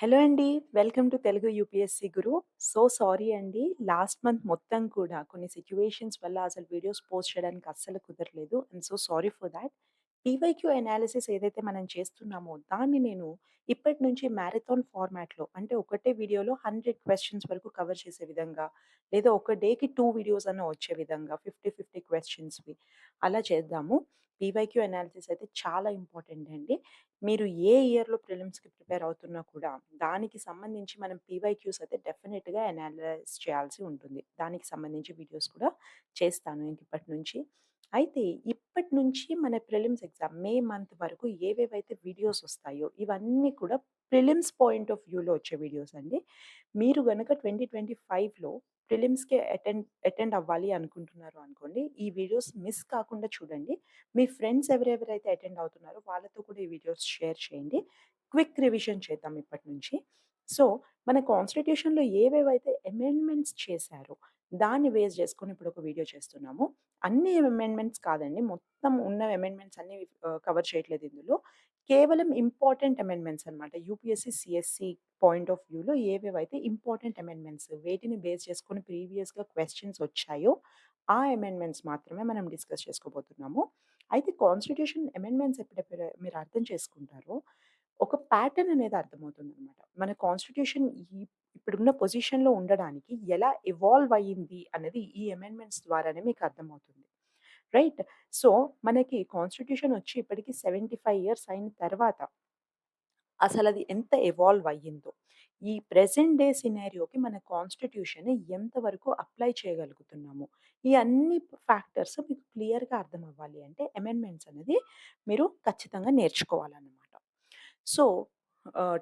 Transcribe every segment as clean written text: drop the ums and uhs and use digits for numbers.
Hello అండి. Welcome to Telugu UPSC Guru. So sorry అండి. Last month మొత్తం కూడా కొన్ని సిట్యుయేషన్స్ వల్ల అసలు వీడియోస్ పోస్ట్ చేయడానికి అస్సలు కుదరలేదు. I'm so sorry for thought. PYQ analysis ఏదైతే మనం చేస్తున్నామో దాన్ని నేను ఇప్పటి నుంచి మ్యారథాన్ ఫార్మాట్‌లో అంటే ఒకటే వీడియోలో 100 క్వెషన్స్ వరకు కవర్ చేసే విధంగా, లేదా ఒక డేకి 2 వీడియోస్ అన్నా వచ్చే విధంగా 50, 50 క్వెషన్స్‌వి అలా చేద్దాము. పీవైక్యూ అనాలిసిస్ అయితే చాలా ఇంపార్టెంట్ అండి. మీరు ఏ ఇయర్‌లో ప్రిలిమ్స్‌కి ప్రిపేర్ అవుతున్నా కూడా, దానికి సంబంధించి మనం పీవైక్యూస్ అయితే డెఫినిట్‌గా అనలైజ్ చేయాల్సి ఉంటుంది. దానికి సంబంధించి వీడియోస్ కూడా చేస్తాను ఇంకిప్పటి నుంచి. అయితే ఇప్పటి నుంచి మన ప్రిలిమ్స్ ఎగ్జామ్ మే మంత్ వరకు ఏవేవైతే వీడియోస్ వస్తాయో, ఇవన్నీ కూడా ప్రిలిమ్స్ పాయింట్ ఆఫ్ వ్యూలో వచ్చే వీడియోస్ అండి. మీరు గనక 2025లో ప్రిలిమ్స్‌కి అటెండ్ అవ్వాలి అనుకుంటున్నారు అనుకోండి, ఈ వీడియోస్ మిస్ కాకుండా చూడండి. మీ ఫ్రెండ్స్ ఎవరెవరైతే అటెండ్ అవుతున్నారో వాళ్ళతో కూడా ఈ వీడియోస్ షేర్ చేయండి. క్విక్ రివిజన్ చేద్దాం ఇప్పటి నుంచి. సో, మన కాన్స్టిట్యూషన్‌లో ఏవేవైతే అమెండ్మెంట్స్ చేశారో, దాన్ని బేస్ చేసుకొని ఇప్పుడు ఒక వీడియో చేస్తున్నాము. అన్ని అమెండ్మెంట్స్ కాదండి. మొత్తం ఉన్న అమెండ్మెంట్స్ అన్నీ కవర్ చేయట్లేదు ఇందులో. కేవలం ఇంపార్టెంట్ అమెండ్మెంట్స్ అన్నమాట. యూపీఎస్‌సి, సీఎస్‌సి పాయింట్ ఆఫ్ వ్యూలో ఏవేవైతే ఇంపార్టెంట్ అమెండ్మెంట్స్ వేటిని బేస్ చేసుకొని ప్రీవియస్‌గా క్వెషన్స్ వచ్చాయో, ఆ అమెండ్మెంట్స్ మాత్రమే మనం డిస్కస్ చేసుకోబోతున్నాము. అయితే కాన్స్టిట్యూషన్ అమెండ్మెంట్స్ ఎప్పుడెప్పుడు మీరు అర్థం చేసుకుంటారో, ఒక ప్యాటర్న్ అనేది అర్థమవుతుందనమాట. మన కాన్స్టిట్యూషన్ ఇప్పుడున్న పొజిషన్‌లో ఉండడానికి ఎలా ఎవాల్వ్ అయ్యింది అనేది ఈ అమెండ్మెంట్స్ ద్వారానే మీకు అర్థమవుతుంది. రైట్? సో, మనకి కాన్స్టిట్యూషన్ వచ్చి ఇప్పటికి 75 ఇయర్స్ అయిన తర్వాత అసలది ఎంత ఎవాల్వ్ అయ్యిందో, ఈ ప్రెజెంట్ డే సినారియోకి మన కాన్స్టిట్యూషన్ ఎంత వరకు అప్లై చేయగలుగుతున్నాము. ఈ అన్ని ఫ్యాక్టర్స్ మీకు క్లియర్‌గా అర్థమవ్వాలి అంటే అమెండ్మెంట్స్ అనేది మీరు ఖచ్చితంగా నేర్చుకోవాలన్నమాట. సో,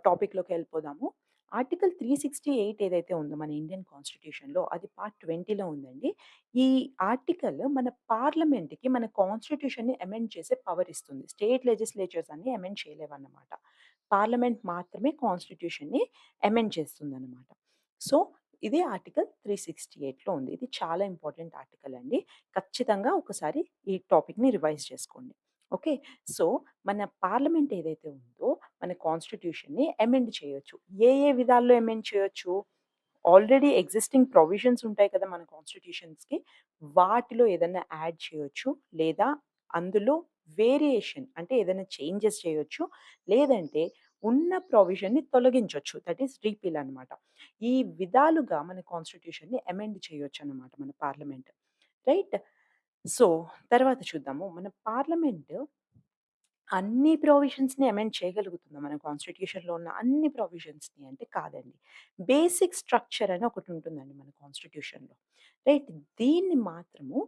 టాపిక్‌లోకి వెళ్ళిపోదాము. ఆర్టికల్ 368 ఏదైతే ఉందో మన ఇండియన్ కాన్స్టిట్యూషన్‌లో అది పార్ట్ 20లో ఉందండి. ఈ ఆర్టికల్ మన పార్లమెంట్‌కి మన కాన్స్టిట్యూషన్‌ని అమెండ్ చేసే పవర్ ఇస్తుంది. స్టేట్ లెజిస్లేచర్స్ అన్ని అమెండ్ చేయలేవన్నమాట. పార్లమెంట్ మాత్రమే కాన్స్టిట్యూషన్‌ని అమెండ్ చేస్తుందన్నమాట. సో, ఇది ఆర్టికల్ 368లో ఉంది. ఇది చాలా ఇంపార్టెంట్ ఆర్టికల్ అండి. ఖచ్చితంగా ఒకసారి ఈ టాపిక్‌ని రివైజ్ చేసుకోండి. ఓకే. సో, మన పార్లమెంట్ ఏదైతే ఉందో, మన కాన్స్టిట్యూషన్‌ని అమెండ్ చేయొచ్చు. ఏ ఏ విధాల్లో అమెండ్ చేయొచ్చు? ఆల్రెడీ ఎగ్జిస్టింగ్ ప్రొవిజన్స్ ఉంటాయి కదా మన కాన్స్టిట్యూషన్స్‌కి. వాటిలో ఏదన్నా యాడ్ చేయొచ్చు. లేదా అందులో వేరియేషన్ అంటే ఏదైనా చేంజెస్ చేయొచ్చు. లేదంటే ఉన్న ప్రొవిజన్‌ని తొలగించొచ్చు. దట్ ఈస్ రీపీల్ అన్నమాట. ఈ విధాలుగా మన కాన్స్టిట్యూషన్‌ని అమెండ్ చేయొచ్చన్నమాట మన పార్లమెంట్. రైట్? సో, తర్వాత చూద్దాము. మన పార్లమెంట్ అన్ని ప్రొవిజన్స్‌ని అమెండ్ చేయగలుగుతుందా మన కాన్స్టిట్యూషన్‌లో ఉన్న అన్ని ప్రొవిజన్స్‌ని అంటే కాదండి. బేసిక్ స్ట్రక్చర్ అని ఒకటుంటుందండి మన కాన్స్టిట్యూషన్‌లో. రైట్? దీన్ని మాత్రము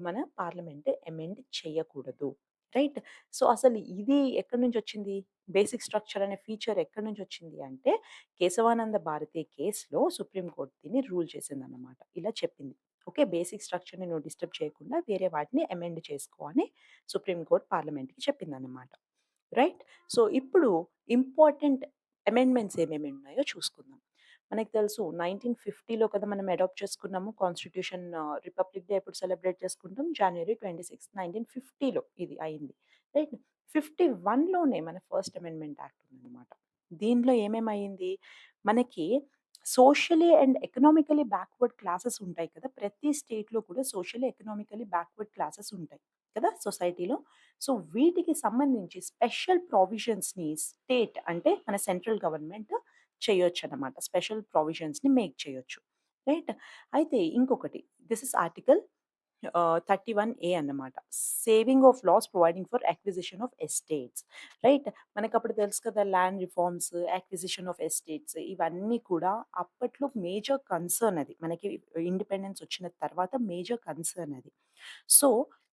మన పార్లమెంట్ అమెండ్ చేయకూడదు. రైట్? సో, అసలు ఇది ఎక్కడి నుంచొచ్చింది? బేసిక్ స్ట్రక్చర్ అనే ఫీచర్ ఎక్కడి నుంచొచ్చింది అంటే, కేశవానంద భారతి కేస్‌లో సుప్రీం కోర్ట్ దీన్ని రూల్ చేసిందన్నమాట. ఇలా చెప్పింది. ఓకే. బేసిక్ స్ట్రక్చర్‌ని నువ్వు డిస్టర్బ్ చేయకుండా వేరే వాటిని అమెండ్ చేసుకో అని సుప్రీం కోర్ట్ పార్లమెంట్‌కి చెప్పిందన్నమాట. రైట్? సో, ఇప్పుడు ఇంపార్టెంట్ అమెండ్మెంట్స్ ఏమేమి ఉన్నాయో చూసుకుందాం. మనకు తెలుసు 1950లో కదా మనం అడాప్ట్ చేసుకున్నాము కాన్స్టిట్యూషన్. రిపబ్లిక్ డే ఎప్పుడు సెలబ్రేట్ చేసుకుంటాం? జనవరి 26 1950లో ఇది అయింది. రైట్? 51లోనే మన ఫస్ట్ అమెండ్మెంట్ యాక్ట్ ఉందన్నమాట. దీనిలో ఏమేమయింది? మనకి socially and economically backward classes ఉంటాయి కదా! ప్రతి స్టేట్‌లో కూడా సోషల్లీ, ఎకనామికల్లీ బ్యాక్వర్డ్ క్లాసెస్ ఉంటాయి కదా! సొసైటీలో. సో, వీటికి సంబంధించి స్పెషల్ ప్రొవిజన్స్‌ని స్టేట్ అంటే మన సెంట్రల్ గవర్నమెంట్ చేయొచ్చనమాట. స్పెషల్ ప్రొవిజన్స్‌ని మేక్ చేయొచ్చు. రైట్? అయితే ఇంకొకటి దిస్ ఇస్ ఆర్టికల్ 31 అన్నమాట. Saving of laws providing for acquisition of estates. Right? మనకప్పుడు తెలుసు కదా! Land reforms, acquisition of estates ఇవన్నీ కూడా అప్పట్లో మేజర్ కన్సర్న్ అది. మనకి ఇండిపెండెన్స్ వచ్చిన తర్వాత మేజర్ కన్సర్న్ అది. సో,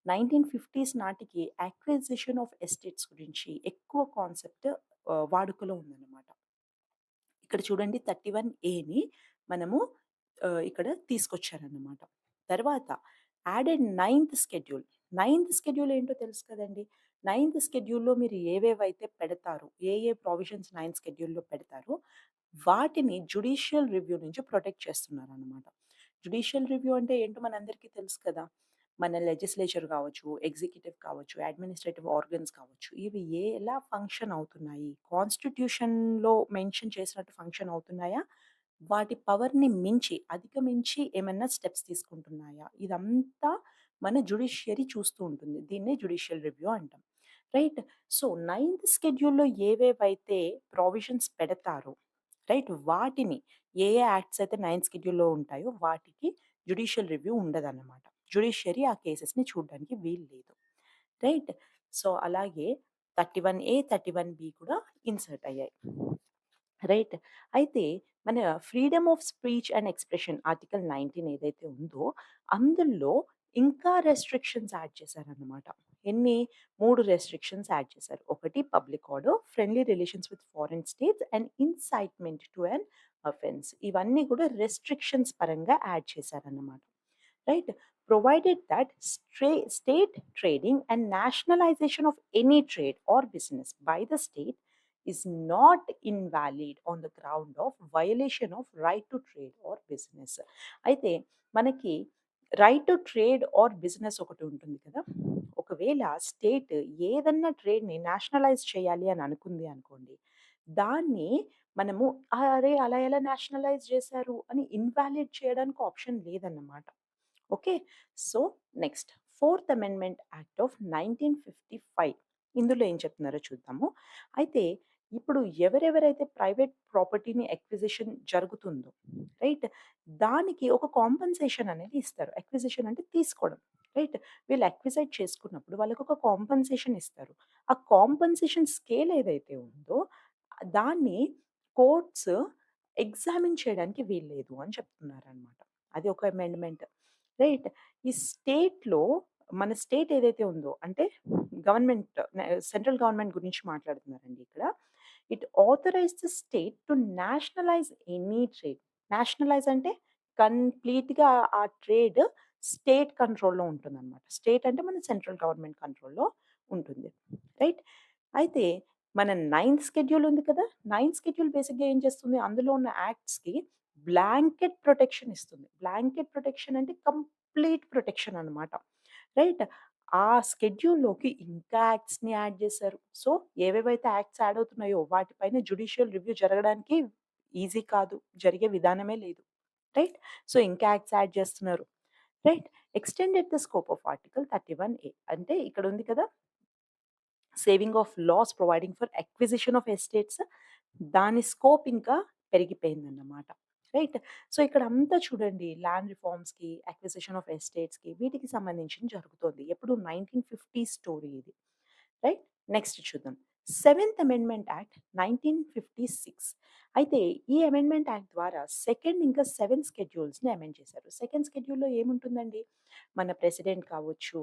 1950స్ నాటికి అక్విజిషన్ ఆఫ్ ఎస్టేట్స్ గురించి ఎక్కువ కాన్సెప్ట్ వాడుకలో ఉందన్నమాట. ఇక్కడ చూడండి 31 మనము ఇక్కడ తీసుకొచ్చారన్నమాట. తర్వాత added ninth schedule. Ninth schedule ఏంటో తెలుసు కదండీ! నైన్త్ షెడ్యూల్‌లో మీరు ఏవేవైతే పెడతారో, ఏ ఏ ప్రొవిజన్స్ నైన్త్ షెడ్యూల్‌లో పెడతారో, వాటిని జ్యుడిషియల్ రివ్యూ నుంచి ప్రొటెక్ట్ చేస్తున్నారన్నమాట. జ్యుడిషియల్ రివ్యూ అంటే ఏంటో మనందరికీ తెలుసు కదా! మన లెజిస్లేచర్ కావచ్చు, ఎగ్జిక్యూటివ్ కావచ్చు, అడ్మినిస్ట్రేటివ్ ఆర్గన్స్ కావచ్చు, ఇవి ఎలా ఫంక్షన్ అవుతున్నాయి? కాన్స్టిట్యూషన్‌లో మెన్షన్ చేసినట్టు ఫంక్షన్ అవుతున్నాయా? వాటి పవర్‌ని మించి, అధిగమించి ఏమన్నా స్టెప్స్ తీసుకుంటున్నాయా? ఇదంతా మన జ్యుడిషియరీ చూస్తూ ఉంటుంది. దీన్నే జ్యుడిషియల్ రివ్యూ అంటాం. రైట్? సో, నైన్త్ షెడ్యూల్‌లో ఏవేవైతే ప్రొవిజన్స్ పెడతారో, రైట్? వాటిని ఏ యాక్ట్స్ అయితే నైన్త్ షెడ్యూల్‌లో ఉంటాయో వాటికి జ్యుడిషియల్ రివ్యూ ఉండదన్నమాట. జ్యుడిషియరీ ఆ కేసెస్‌ని చూడడానికి వీలు లేదు. రైట్? సో, అలాగే 31A, 31B కూడా ఇన్సర్ట్ అయ్యాయి. రైట్. అయితే మన freedom of speech and expression article 19 ఏదైతే ఉందో, అందులో ఇంకా రెస్ట్రిక్షన్స్ యాడ్ చేశారన్నమాట. ఎన్ని? 3 రెస్ట్రిక్షన్స్ యాడ్ చేశారు. ఒకటి public order, friendly relations with foreign states and incitement to an offence. ఇవన్నీ కూడా రెస్ట్రిక్షన్స్ పరంగా యాడ్ చేశారన్నమాట. Right? Provided that state trading and nationalization of any trade or business by the state is not invalid on the ground of violation of right to trade or business. అయితే మనకి right to trade or business ఒకటి ఉంటుంది కదా! ఒకవేళ state ఏదన్నా ట్రేడ్‌ని nationalise చేయాలి అని అనుకుంది అనుకోండి. దాన్ని మనము అరే! అలా ఎలా నేషనలైజ్ చేశారు అని ఇన్వాలిడ్ చేయడానికి ఆప్షన్ లేదన్నమాట. Okay. So, next fourth amendment act of 1955 ఇందులో ఏం చెప్తున్నారో చూద్దాము. అయితే ఇప్పుడు ఎవరెవరైతే ప్రైవేట్ ప్రాపర్టీని అక్విజిషన్ జరుగుతుందో, రైట్? దానికి ఒక కాంపెన్సేషన్ అనేది ఇస్తారు. అక్విజిషన్ అంటే తీసుకోవడం. రైట్? వీళ్ళు అక్విజైట్ చేసుకున్నప్పుడు వాళ్ళకొక కాంపెన్సేషన్ ఇస్తారు. ఆ కాంపెన్సేషన్ స్కేల్ ఏదైతే ఉందో దాన్ని కోర్ట్స్ ఎగ్జామిన్ చేయడానికి వీల్లేదు అని చెప్తున్నారనమాట. అది ఒక అమెండ్మెంట్. రైట్. ఈ స్టేట్‌లో మన స్టేట్ ఏదైతే ఉందో అంటే గవర్నమెంట్ సెంట్రల్ గవర్నమెంట్ గురించి మాట్లాడుతున్నారండి ఇక్కడ. It authorize the state to nationalize any trade. Nationalize అంటే కంప్లీట్‌గా ఆ ట్రేడ్ స్టేట్ కంట్రోల్‌లో ఉంటుందన్నమాట. స్టేట్ అంటే మన సెంట్రల్ గవర్నమెంట్ కంట్రోల్‌లో ఉంటుంది. రైట్. అయితే మన నైన్త్ షెడ్యూల్ ఉంది కదా! నైన్త్ షెడ్యూల్ బేసిక్‌గా ఏం చేస్తుంది? అందులో ఉన్న యాక్ట్స్‌కి బ్లాంకెట్ ప్రొటెక్షన్ ఇస్తుంది. బ్లాంకెట్ ప్రొటెక్షన్ అంటే కంప్లీట్ ప్రొటెక్షన్ అన్నమాట. రైట్. ఆ షెడ్యూల్‌లోకి ఇంకా యాక్ట్స్‌ని యాడ్ చేశారు. సో, ఏవేవైతే యాక్ట్స్ యాడ్ అవుతున్నాయో వాటిపైన జ్యుడిషియల్ రివ్యూ జరగడానికి ఈజీ కాదు. జరిగే విధానమే లేదు. రైట్. సో, ఇంకా యాక్ట్స్ యాడ్ చేస్తున్నారు. Right. Extended the scope of article 31A అంటే ఇక్కడ ఉంది కదా! Saving of laws providing for acquisition of estates దాని స్కోప్ ఇంకా పెరిగిపోయిందన్నమాట. రైట్. సో, ఇక్కడ అంతా చూడండి ల్యాండ్ రిఫార్మ్స్‌కి, అక్విజిషన్ ఆఫ్ ఎస్టేట్స్‌కి వీటికి సంబంధించింది జరుగుతోంది. ఎప్పుడు 1950 స్టోరీ ఇది. రైట్. నెక్స్ట్ చూద్దాం. సెవెంత్ అమెండ్మెంట్ యాక్ట్ 1956 అయితే ఈ అమెండ్మెంట్ యాక్ట్ ద్వారా సెకండ్ ఇంకా సెవెంత్ షెడ్యూల్స్‌ని అమెండ్ చేశారు. సెకండ్ షెడ్యూల్‌లో ఏముంటుందండి? మన ప్రెసిడెంట్ కావచ్చు,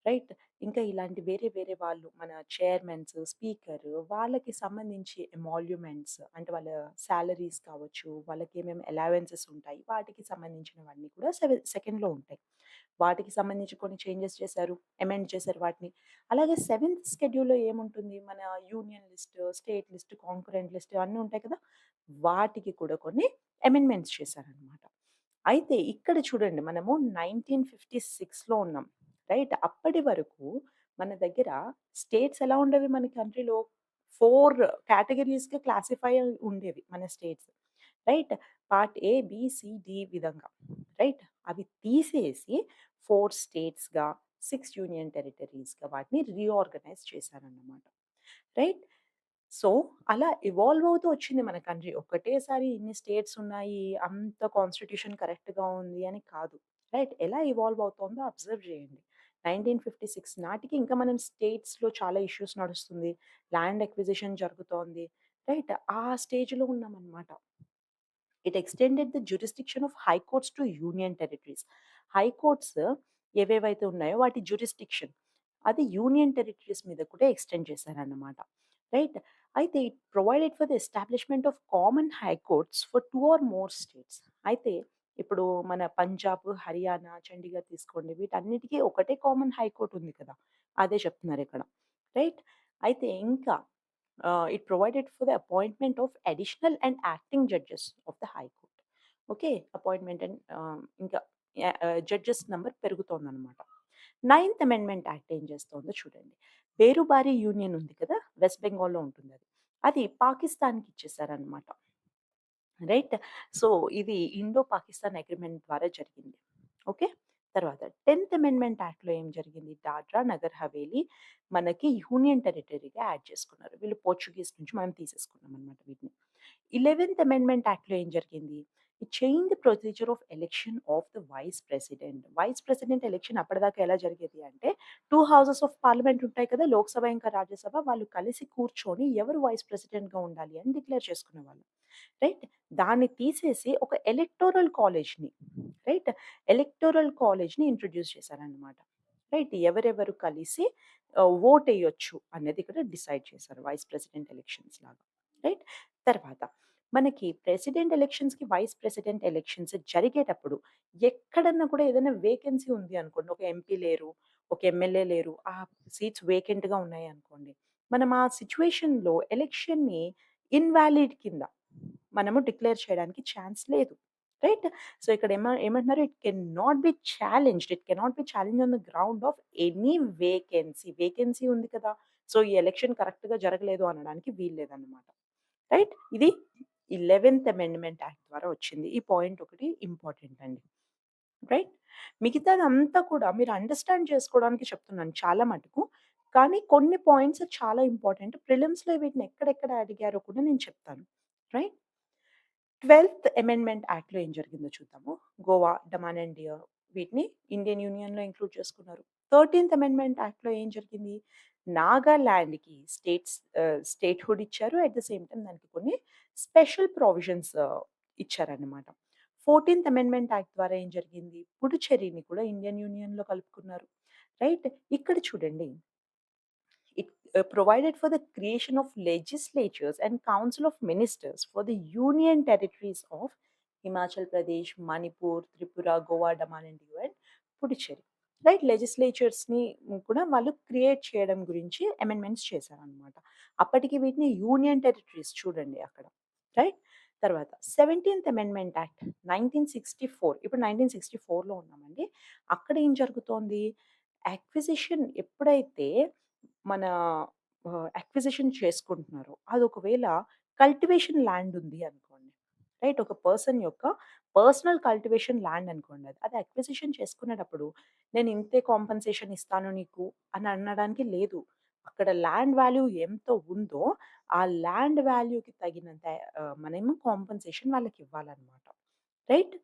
రైట్? ఇంకా ఇలాంటి వేరే వేరే వాళ్ళు మన చైర్మన్స్, స్పీకర్ వాళ్ళకి సంబంధించి ఎమాల్యుమెంట్స్ అంటే వాళ్ళ సాలరీస్ కావచ్చు, వాళ్ళకేమేమి అలవెన్సెస్ ఉంటాయి, వాటికి సంబంధించినవన్నీ కూడా సెకండ్‌లో ఉంటాయి. వాటికి సంబంధించి కొన్ని చేంజెస్ చేశారు. అమెండ్ చేశారు వాటిని. అలాగే సెవెంత్ షెడ్యూల్‌లో ఏముంటుంది? మన union list, state list, concurrent list అన్నీ ఉంటాయి కదా! వాటికి కూడా కొన్ని అమెండ్మెంట్స్ చేశారనమాట. అయితే ఇక్కడ చూడండి మనము 1956లో ఉన్నాం. రైట్? అప్పటి వరకు మన దగ్గర స్టేట్స్ ఎలా ఉండేవి మన కంట్రీలో 4 కేటగరీస్‌గా క్లాసిఫై అయి ఉండేవి మన states. Right? Part A, B, C, D విధంగా. రైట్? అవి తీసేసి 4 స్టేట్స్‌గా, 6 యూనియన్ టెరిటరీస్‌గా వాటిని రీఆర్గనైజ్ చేశారన్నమాట. రైట్? సో, అలా ఎవాల్వ్ అవుతూ వచ్చింది మన కంట్రీ. ఒకటేసారి ఇన్ని స్టేట్స్ ఉన్నాయి, అంత కాన్స్టిట్యూషన్ కరెక్ట్‌గా ఉంది అని కాదు. రైట్? ఎలా ఎవాల్వ్ అవుతోందో అబ్జర్వ్ చేయండి. 1956 నాటికి ఇంకా మనం స్టేట్స్‌లో చాలా ఇష్యూస్ నడుస్తుంది. ల్యాండ్ అక్విజిషన్ జరుగుతోంది. రైట్? ఆ స్టేజ్‌లో ఉన్నామనమాట. It extended the jurisdiction of high courts to union territories. High courts ఏవేవైతే ఉన్నాయో వాటి జ్యూరిస్డిక్షన్ అది యూనియన్ టెరిటరీస్ మీద కూడా ఎక్స్టెండ్ చేశారన్నమాట. రైట్? అయితే it provided for the establishment of common high courts for 2 or more states. అయితే ఇప్పుడు మన పంజాబ్, హర్యానా, చండీగఢ్ తీసుకోండి. వీటన్నిటికి ఒకటే కామన్ హై కోర్ట్ ఉంది కదా! అదే చెప్తున్నారు ఇక్కడ. రైట్? అయితే ఇంకా it provided for the appointment of additional and acting judges of the High Court. Okay. Appointment and ఇంకా జడ్జెస్ నంబర్ పెరుగుతోందనమాట. నైన్త్ అమెండ్మెంట్ యాక్ట్ ఏం చేస్తోందో చూడండి. బేరుబారి యూనియన్ ఉంది కదా! వెస్ట్ బెంగాల్‌లో ఉంటుందది. అది పాకిస్తాన్‌కి ఇచ్చేసారనమాట. రైట్. సో, ఇది ఇండో పాకిస్తాన్ అగ్రీమెంట్ ద్వారా జరిగింది. ఓకే. తర్వాత 10థ్ అమెండ్మెంట్ యాక్ట్‌లో ఏం జరిగింది? దాద్రా, నగర్ హవేలీ మనకి యూనియన్ టెరిటరీగా యాడ్ చేసుకున్నారు. వీళ్ళు పోర్చుగీస్ నుంచి మనం తీసేసుకున్నామనమాట వీటిని. 11థ్ అమెండ్మెంట్ యాక్ట్‌లో ఏం జరిగింది? It changed the procedure of election of the vice president. Vice president election అప్పటిదాకా ఎలా జరిగేది అంటే 2 హౌసెస్ ఆఫ్ పార్లమెంట్ ఉంటాయి కదా! లోక్‌సభ ఇంకా రాజ్యసభ. వాళ్ళు కలిసి కూర్చొని ఎవరు వైస్ ప్రెసిడెంట్‌గా ఉండాలి అని డిక్లేర్ చేసుకునేవాళ్ళు. రైట్. దాన్ని తీసేసి ఒక ఎలక్టోరల్ కాలేజ్‌ని రైట్. ఎలక్టోరల్ కాలేజ్‌ని ఇంట్రొడ్యూస్ చేశారనమాట. రైట్. ఎవరెవరు కలిసి ఓటెయ్యొచ్చు అనేది ఇక్కడ డిసైడ్ చేశారు. వైస్ ప్రెసిడెంట్ ఎలక్షన్స్ లాగా. రైట్. తర్వాత మనకి ప్రెసిడెంట్ ఎలక్షన్స్‌కి, వైస్ ప్రెసిడెంట్ ఎలక్షన్స్ జరిగేటప్పుడు ఎక్కడన్నా కూడా ఏదైనా వేకెన్సీ ఉంది అనుకోండి. ఒక ఎంపీ లేరు, ఒక ఎమ్మెల్యే లేరు. ఆ సీట్స్ వేకెంట్‌గా ఉన్నాయనుకోండి. మనం ఆ సిట్యుయేషన్‌లో ఎలక్షన్‌ని ఇన్‌వాలిడ్ కింద మనము డిక్లేర్ చేయడానికి ఛాన్స్ లేదు. రైట్. సో, ఇక్కడ ఏమంటున్నారు? It can not B challenged. It cannot be challenged on the ground of any vacancy. Vacancy ఉంది కదా! సో, ఈ ఎలక్షన్ కరెక్ట్‌గా జరగలేదు అనడానికి వీల్లేదన్నమాట. రైట్. ఇది 11థ్ అమెండ్మెంట్ యాక్ట్ ద్వారా వచ్చింది. ఈ పాయింట్ ఒకటి ఇంపార్టెంట్ అండి. రైట్. మిగతాదంతా కూడా మీరు అండర్‌స్టాండ్ చేసుకోవడానికి చెప్తున్నాను చాలా మటుకు. కానీ కొన్ని పాయింట్స్ చాలా ఇంపార్టెంట్. ప్రిలిమ్స్‌లో వీటిని ఎక్కడెక్కడ అడిగారో కూడా నేను చెప్తాను. రైట్. 12థ్ అమెండ్మెంట్ యాక్ట్‌లో ఏం జరిగిందో చూద్దాము. గోవా, డమాన్ అండ్ డియర్ వీటిని ఇండియన్ యూనియన్‌లో ఇంక్లూడ్ చేసుకున్నారు. 13థ్ అమెండ్మెంట్ యాక్ట్‌లో ఏం జరిగింది? నాగాలాండ్‌కి స్టేట్‌హుడ్ ఇచ్చారు. అట్ ద సేమ్ టైమ్ దానికి కొన్ని స్పెషల్ ప్రొవిజన్స్ ఇచ్చారన్నమాట. 14థ్ అమెండ్మెంట్ యాక్ట్ ద్వారా ఏం జరిగింది? పుడుచెర్రీని కూడా ఇండియన్ యూనియన్‌లో కలుపుకున్నారు. రైట్. ఇక్కడ చూడండి. It provided for the creation of legislatures and council of ministers for the union territories of Himachal Pradesh, Manipur, Tripura, Goa, Daman and Diu and Puducherry. Right. లెజిస్లేచర్స్‌ని కూడా వాళ్ళు క్రియేట్ చేయడం గురించి అమెండ్మెంట్స్ చేశారనమాట. అప్పటికి వీటిని యూనియన్ టెరిటరీస్ చూడండి అక్కడ. రైట్. తర్వాత 17థ్ అమెండ్మెంట్ యాక్ట్ 1964 ఇప్పుడు 1964లో ఉన్నామండి. అక్కడ ఏం జరుగుతోంది? అక్విజిషన్ ఎప్పుడైతే మన అక్విజిషన్ చేసుకుంటున్నారో, అది ఒకవేళ కల్టివేషన్ ల్యాండ్ ఉంది అనుకోండి. రైట్. ఒక పర్సన్ యొక్క పర్సనల్ కల్టివేషన్ ల్యాండ్ అనుకోండి అది. అది అక్విజిషన్ చేసుకునేటప్పుడు నేను ఇంతే కాంపెన్సేషన్ ఇస్తాను నీకు అని అనడానికి లేదు. అక్కడ ల్యాండ్ వాల్యూ ఎంత ఉందో, ఆ ల్యాండ్ వాల్యూకి తగినంత మనము కాంపెన్సేషన్ వాళ్ళకివ్వాలనమాట. రైట్.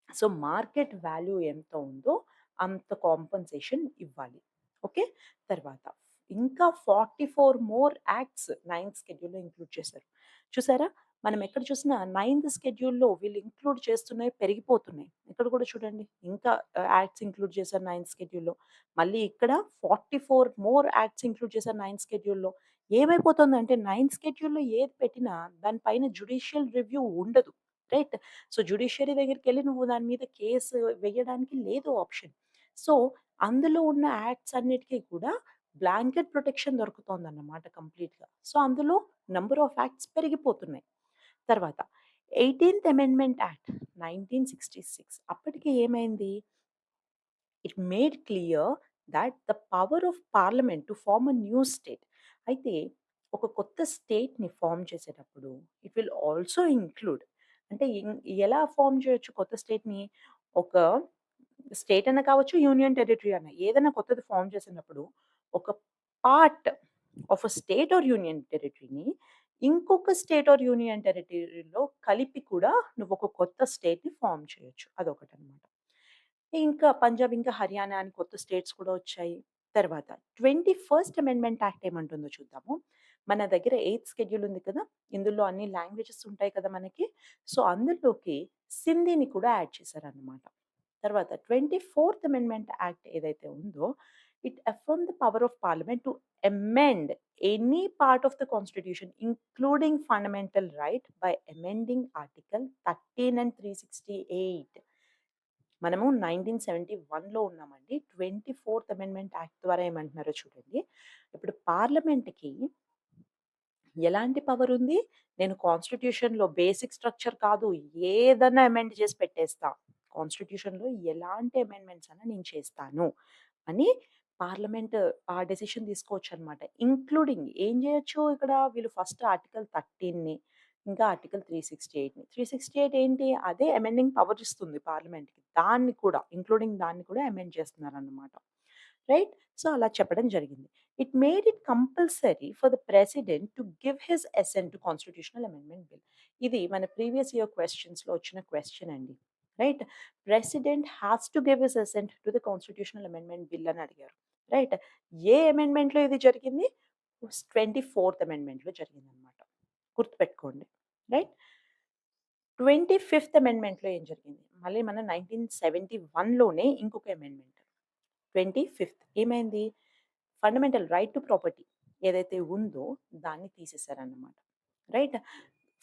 సో, మార్కెట్ వాల్యూ ఎంత ఉందో అంత కాంపెన్సేషన్ ఇవ్వాలి. ఓకే. తర్వాత ఇంకా 44 మోర్ యాక్ట్స్ నైన్త్ షెడ్యూల్‌లో ఇంక్లూడ్ చేశారు. చూసారా? మనం ఎక్కడ చూసినా నైన్త్ షెడ్యూల్‌లో వీళ్ళు ఇంక్లూడ్ చేస్తున్నయి పెరిగిపోతున్నాయి. ఇక్కడ కూడా చూడండి. ఇంకా యాక్ట్స్ ఇంక్లూడ్ చేశారు నైన్త్ షెడ్యూల్‌లో. మళ్ళీ ఇక్కడ 44 మోర్ యాక్ట్స్ ఇంక్లూడ్ చేశారు నైన్త్ షెడ్యూల్‌లో. ఏమైపోతుందంటే నైన్త్ షెడ్యూల్‌లో ఏది పెట్టినా దాని పైన జ్యుడిషియల్ రివ్యూ ఉండదు. రైట్. సో, జ్యుడిషియరీ దగ్గరికెళ్లి నువ్వు దాని మీద కేసు వేయడానికి లేదు ఆప్షన్. సో, అందులో ఉన్న యాక్ట్స్ అన్నిటికి కూడా బ్లాంకెట్ ప్రొటెక్షన్ దొరుకుతోందన్నమాట కంప్లీట్‌గా. సో, అందులో నంబర్ ఆఫ్ యాక్ట్స్ పెరిగిపోతున్నాయి. తర్వాత 18థ్ అమెండ్మెంట్ యాక్ట్ 1966 అప్పటికి ఏమైంది? It made clear that the power of parliament to form a new state. అయితే ఒక కొత్త స్టేట్‌ని ఫార్మ్ చేసేటప్పుడు ఇట్ విల్ ఆల్సో ఇంక్లూడ్ అంటే ఎలా ఫార్మ్ చేయొచ్చు కొత్త స్టేట్‌ని? ఒక స్టేట్ అన్నా కావచ్చు, యూనియన్ టెరిటరీ అన్నా. ఏదైనా కొత్తది ఫార్మ్ చేసినప్పుడు ఒక part of a state or union టెరిటరీని ఇంకొక స్టేట్ ఆర్ యూనియన్ టెరిటరీలో కలిపి కూడా నువ్వు ఒక కొత్త స్టేట్‌ని ఫార్మ్ చేయొచ్చు. అదొకటనమాట. ఇంకా పంజాబ్, ఇంకా హర్యానా అని కొత్త స్టేట్స్ కూడా వచ్చాయి. తర్వాత 21st అమెండ్మెంట్ యాక్ట్ ఏమంటుందో చూద్దాము. మన దగ్గర 8థ్ షెడ్యూల్ ఉంది కదా! ఇందులో అన్ని లాంగ్వేజెస్ ఉంటాయి కదా మనకి. సో, అందులోకి సింధీని కూడా యాడ్ చేశారన్నమాట. తర్వాత 24th అమెండ్మెంట్ యాక్ట్ ఏదైతే ఉందో, it affirm the power of parliament to amend any part of the constitution including fundamental right by amending article 13 and 368. మనము 1971లో ఉన్నామండి. 24th అమెండ్మెంట్ యాక్ట్ ద్వారా ఏమంటున్నారో చూడండి. ఇప్పుడు పార్లమెంట్‌కి ఎలాంటి పవర్ ఉంది? నేను కాన్స్టిట్యూషన్‌లో బేసిక్ స్ట్రక్చర్ కాదు. ఏదన్నా అమెండ్ చేసి పెట్టేస్తా. కాన్స్టిట్యూషన్‌లో ఎలాంటి అమెండ్‌మెంట్స్ అన్నా నేను చేస్తాను అని పార్లమెంట్ ఆ డెసిషన్ తీసుకోవచ్చనమాట. ఇంక్లూడింగ్ ఏం జేయొచ్చు ఇక్కడ వీళ్ళు ఫస్ట్ ఆర్టికల్ 13ని, ఇంకా ఆర్టికల్ 368ని. 368 ఏంటి? అదే అమెండింగ్ పవర్ ఇస్తుంది పార్లమెంట్‌కి. దాన్ని కూడా ఇంక్లూడింగ్ దాన్ని కూడా అమెండ్ చేస్తున్నారన్నమాట. రైట్? సో, అలా చెప్పడం జరిగింది. It made it compulsory for the president to give his assent to constitutional amendment bill. ఇది మన ప్రీవియస్ ఇయర్ క్వెషన్స్‌లో వచ్చిన క్వెషన్ అండి. Right? President has to give his assent to the constitutional amendment bill అని అడిగారు. రైట్? ఏ అమెండ్మెంట్‌లో ఇది జరిగింది? 24థ్ అమెండ్మెంట్‌లో జరిగిందనమాట. గుర్తుపెట్టుకోండి. రైట్? 25థ్ అమెండ్మెంట్‌లో ఏం జరిగింది? మళ్ళీ మన 1971లోనే ఇంకొక అమెండ్మెంట్. 25థ్ ఏమైంది? ఫండమెంటల్ రైట్ టు ప్రాపర్టీ ఏదైతే ఉందో దాన్ని తీసేశారన్నమాట. రైట్?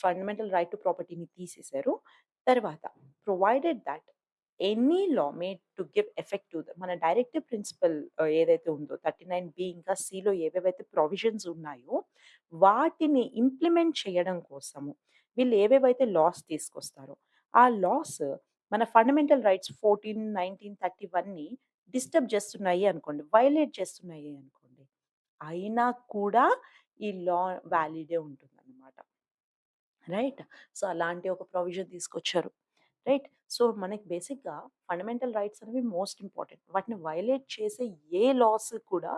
ఫండమెంటల్ రైట్ టు ప్రాపర్టీని తీసేశారు. తర్వాత provided that any law made to give effect to మన డైరెక్టివ్ ప్రిన్సిపల్ ఏదైతే ఉందో 39 ఇంకా సిలో ఏవేవైతే ప్రొవిజన్స్ ఉన్నాయో వాటిని ఇంప్లిమెంట్ చేయడం కోసము వీళ్ళు ఏవేవైతే లాస్ తీసుకొస్తారో ఆ లాస్ మన ఫండమెంటల్ రైట్స్ 14, 19, 31ని డిస్టర్బ్ చేస్తున్నాయి అనుకోండి, వయలేట్ చేస్తున్నాయి అనుకోండి, అయినా కూడా ఈ లా వాలిడే ఉంటుందన్నమాట. రైట్? సో, అలాంటి ఒక ప్రొవిజన్ తీసుకొచ్చారు. రైట్? సో, మనకి బేసిక్‌గా ఫండమెంటల్ రైట్స్ అనేవి మోస్ట్ ఇంపార్టెంట్. వాటిని వయలేట్ చేసే ఏ లాస్ కూడా